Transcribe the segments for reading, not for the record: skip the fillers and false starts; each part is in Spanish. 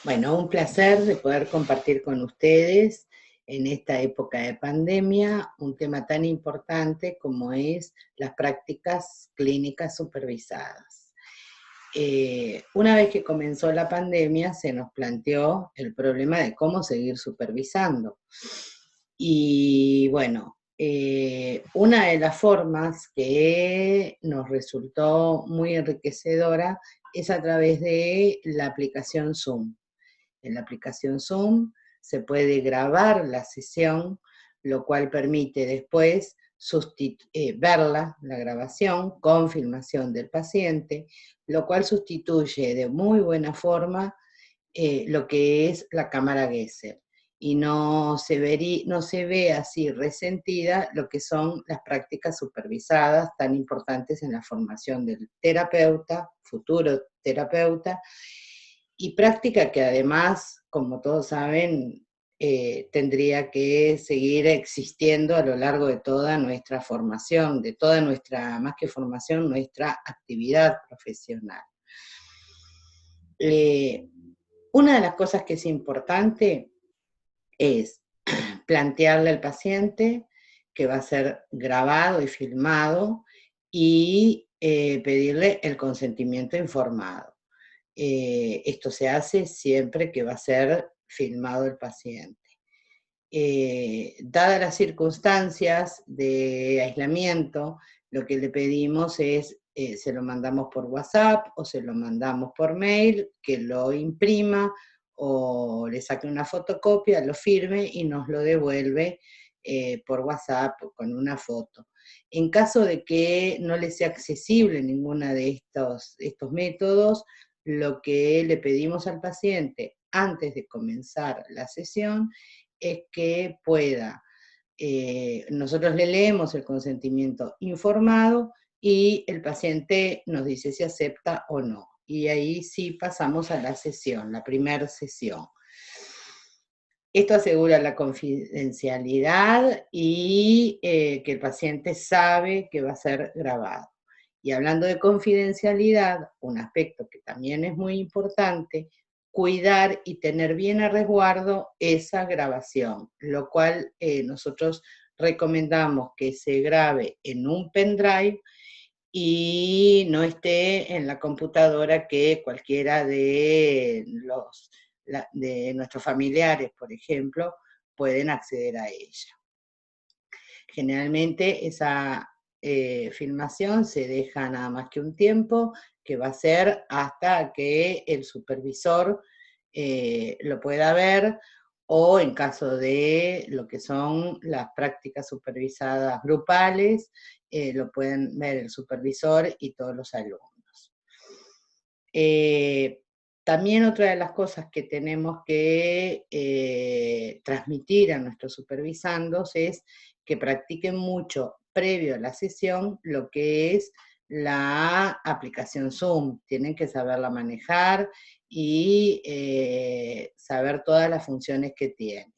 Bueno, un placer de poder compartir con ustedes en esta época de pandemia un tema tan importante como es las prácticas clínicas supervisadas. Una vez que comenzó la pandemia se nos planteó el problema de cómo seguir supervisando. Y bueno, una de las formas que nos resultó muy enriquecedora es a través de la aplicación Zoom. En la aplicación Zoom se puede grabar la sesión, lo cual permite después verla, la grabación, con filmación del paciente, lo cual sustituye de muy buena forma lo que es la cámara Gesser. Y no se ve así resentida lo que son las prácticas supervisadas tan importantes en la formación del terapeuta, futuro terapeuta, y práctica que además, como todos saben, tendría que seguir existiendo a lo largo de toda nuestra formación, de toda nuestra, más que formación, nuestra actividad profesional. Una de las cosas que es importante es plantearle al paciente que va a ser grabado y filmado y pedirle el consentimiento informado. Esto se hace siempre que va a ser filmado el paciente. Dadas las circunstancias de aislamiento, lo que le pedimos es, se lo mandamos por WhatsApp o se lo mandamos por mail, que lo imprima o le saque una fotocopia, lo firme y nos lo devuelve por WhatsApp con una foto. En caso de que no le sea accesible ninguna de estos métodos, lo que le pedimos al paciente antes de comenzar la sesión es que pueda, nosotros le leemos el consentimiento informado y el paciente nos dice si acepta o no. Y ahí sí pasamos a la sesión, la primera sesión. Esto asegura la confidencialidad y que el paciente sabe que va a ser grabado. Y hablando de confidencialidad, un aspecto que también es muy importante, cuidar y tener bien a resguardo esa grabación, lo cual nosotros recomendamos que se grabe en un pendrive y no esté en la computadora que cualquiera de nuestros familiares, por ejemplo, pueden acceder a ella. Generalmente esa filmación se deja nada más que un tiempo, que va a ser hasta que el supervisor lo pueda ver, o en caso de lo que son las prácticas supervisadas grupales, lo pueden ver el supervisor y todos los alumnos. También otra de las cosas que tenemos que transmitir a nuestros supervisandos es que practiquen mucho previo a la sesión lo que es la aplicación Zoom. Tienen que saberla manejar y saber todas las funciones que tiene.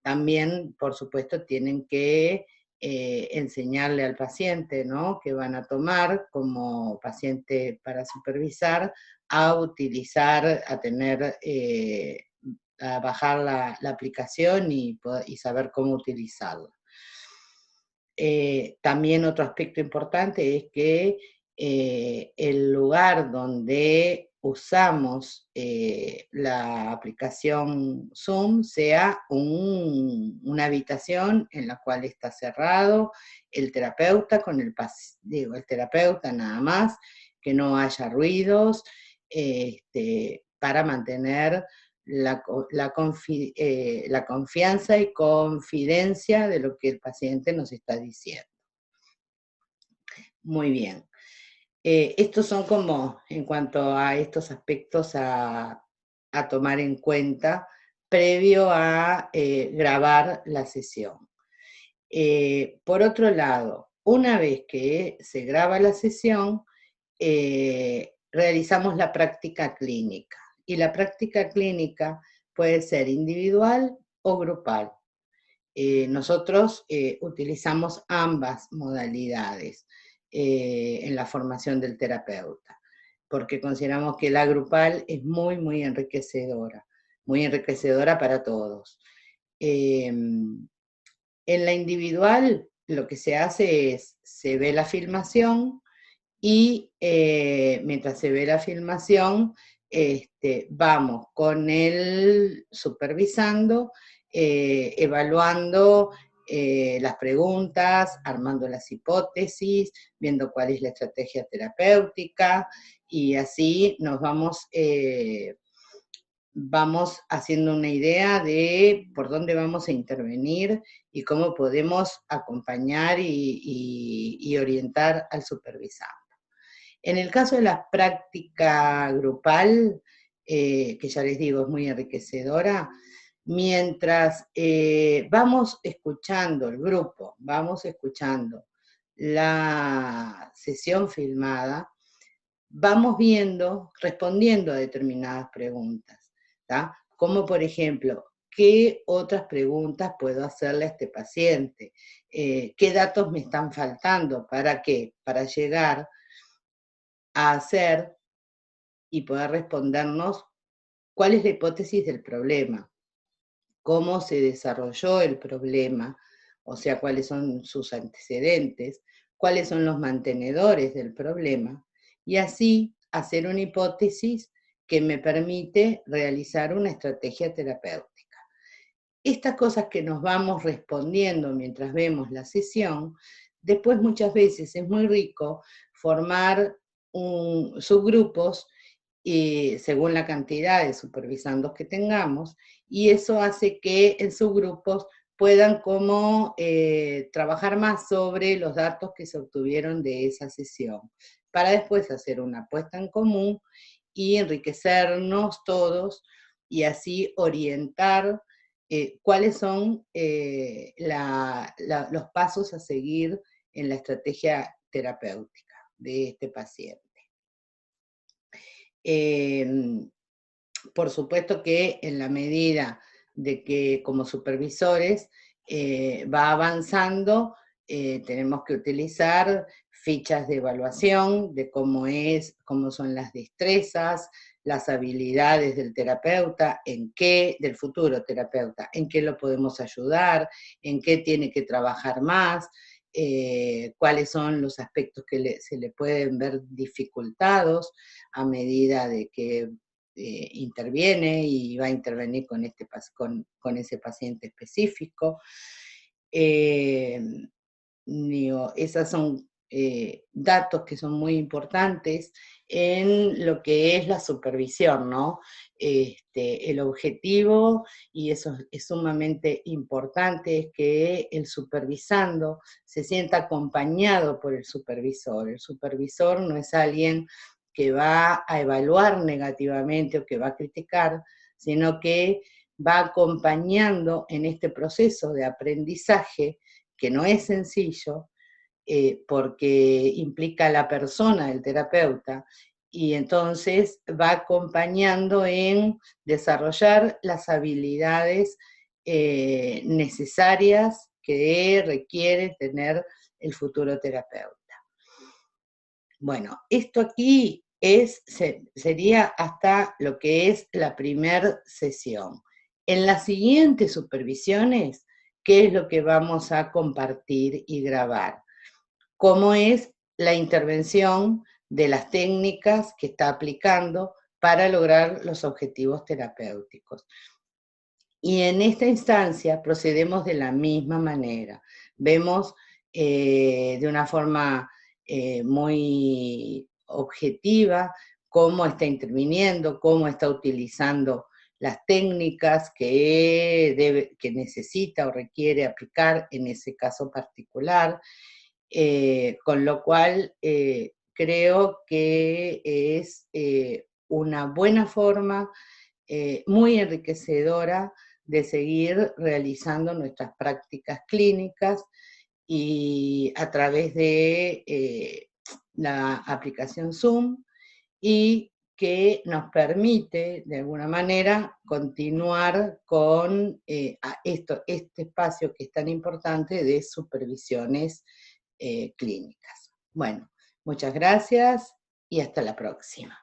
También, por supuesto, tienen que enseñarle al paciente, ¿no?, que van a tomar como paciente para supervisar, a utilizar, a bajar la aplicación y saber cómo utilizarla. También otro aspecto importante es que el lugar donde usamos la aplicación Zoom sea una habitación en la cual está cerrado el terapeuta con el terapeuta nada más, que no haya ruidos, para mantener la confianza y confidencia de lo que el paciente nos está diciendo. Muy bien. Estos son como en cuanto a estos aspectos a tomar en cuenta previo a grabar la sesión. Por otro lado, una vez que se graba la sesión, realizamos la práctica clínica. Y la práctica clínica puede ser individual o grupal. Nosotros utilizamos ambas modalidades en la formación del terapeuta. porque consideramos que la grupal es muy, muy enriquecedora para todos. En la individual, lo que se hace es, se ve la filmación y mientras se ve la filmación, vamos con él supervisando, evaluando las preguntas, armando las hipótesis, viendo cuál es la estrategia terapéutica, y así nos vamos haciendo una idea de por dónde vamos a intervenir y cómo podemos acompañar y orientar al supervisado. En el caso de la práctica grupal, que ya les digo es muy enriquecedora, mientras vamos escuchando el grupo, vamos escuchando la sesión filmada, vamos viendo, respondiendo a determinadas preguntas, ¿tá? Como por ejemplo, ¿qué otras preguntas puedo hacerle a este paciente? ¿Qué datos me están faltando? ¿Para qué? Para llegar a hacer y poder respondernos cuál es la hipótesis del problema, cómo se desarrolló el problema, o sea, cuáles son sus antecedentes, cuáles son los mantenedores del problema, y así hacer una hipótesis que me permite realizar una estrategia terapéutica. Estas cosas que nos vamos respondiendo mientras vemos la sesión, después muchas veces es muy rico formar subgrupos según la cantidad de supervisandos que tengamos, y eso hace que en subgrupos puedan como trabajar más sobre los datos que se obtuvieron de esa sesión, para después hacer una puesta en común y enriquecernos todos y así orientar cuáles son los pasos a seguir en la estrategia terapéutica de este paciente. Por supuesto que en la medida de que como supervisores va avanzando, tenemos que utilizar fichas de evaluación de cómo son las destrezas, las habilidades del terapeuta, del futuro terapeuta, en qué lo podemos ayudar, en qué tiene que trabajar más, cuáles son los aspectos que se le pueden ver dificultados a medida de que interviene y va a intervenir con ese paciente específico. Esos son datos que son muy importantes en lo que es la supervisión, ¿no? El objetivo, y eso es sumamente importante, es que el supervisando se sienta acompañado por el supervisor. El supervisor no es alguien que va a evaluar negativamente o que va a criticar, sino que va acompañando en este proceso de aprendizaje que no es sencillo, porque implica a la persona del terapeuta, y entonces va acompañando en desarrollar las habilidades necesarias que requiere tener el futuro terapeuta. Bueno, esto aquí sería hasta lo que es la primera sesión. En las siguientes supervisiones, ¿qué es lo que vamos a compartir y grabar? Cómo es la intervención de las técnicas que está aplicando para lograr los objetivos terapéuticos. Y en esta instancia procedemos de la misma manera. Vemos de una forma muy objetiva cómo está interviniendo, cómo está utilizando las técnicas que necesita o requiere aplicar en ese caso particular, con lo cual creo que es una buena forma, muy enriquecedora, de seguir realizando nuestras prácticas clínicas y a través de la aplicación Zoom, y que nos permite, de alguna manera, continuar con este espacio que es tan importante de supervisiones clínicas. Bueno, muchas gracias y hasta la próxima.